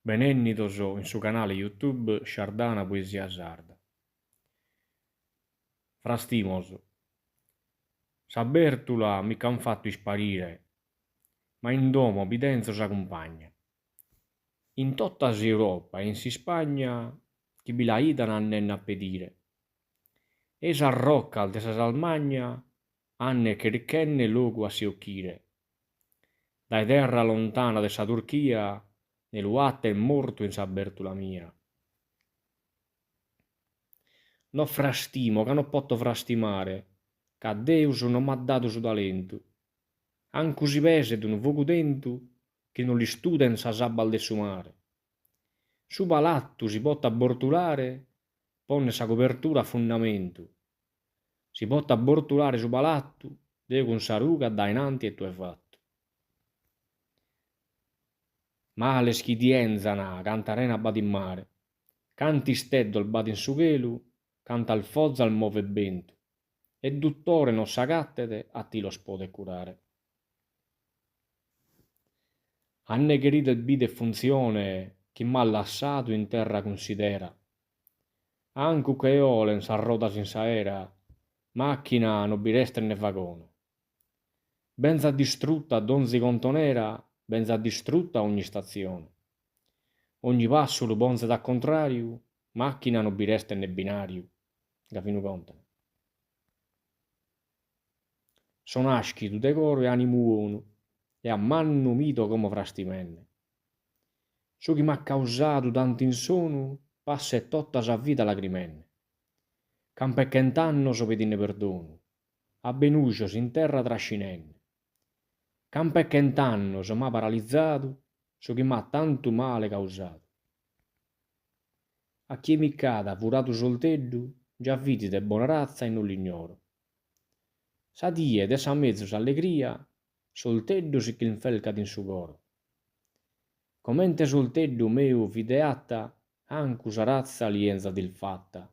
Benennito in su canale YouTube Sciardana Poesia Sarda. Frastimoso. Sa Bertula mica han fatto sparire, ma in domo Bidenzo s'accompagna. In tutta Europa e in si Spagna, chi bi la ida n'annenna a pedire. E s'arrocca al de sa Salmagna, anne che ricchenne logo a si occhire. Dai terra lontana de sa Turchia, nell'uatte è morto in sa Bertula mia. No frastimo, ca non potto frastimare, ca Deus non m'ha dato su talentu. Ancu si pese d'un fogu tentu, che non li studen sa sabbal de su mare. Su palattu si pot abbortulare, ponne sa copertura a fondamentu. Si pot abbortulare su palattu, Deu con sa ruga dainanti e tu hai fatto. Male schidienzana, canta rena badi in mare, canti steddo il badi in su chelu, canta il fozza al move bentu, e dottore non sa cattede a ti lo spode curare. Hanne querido il bide e funzione, chi m'ha lasciato in terra considera. Ancu che olen s'arroda senza era, macchina non bi resta ne vagone. Benza distrutta d'onzi contonera, benza distrutta ogni stazione. Ogni passo lo bonze da contrario, macchina non bi resta ne binario. Gafinu contano. Sono aschitu de coro e animu onu, e a mannu mito come frastimenne. Su chi m'ha causato tanto insonu, passa e tutta sa vita lagrimenne. Campe chent'anno so pedine perdono, a benucios in terra trascinenne. Campe chent'anno so m'ha paralizzato, su chi m'ha tanto male causato. A chi mi cada furato solteddu, già vidi de buona razza e non l'ignoro. Sa die de sa mezzo s'allegria, solteddu si chi infelcat in su coro. Comente solteddu meu videatta, ancu sa razza lienza dil fatta.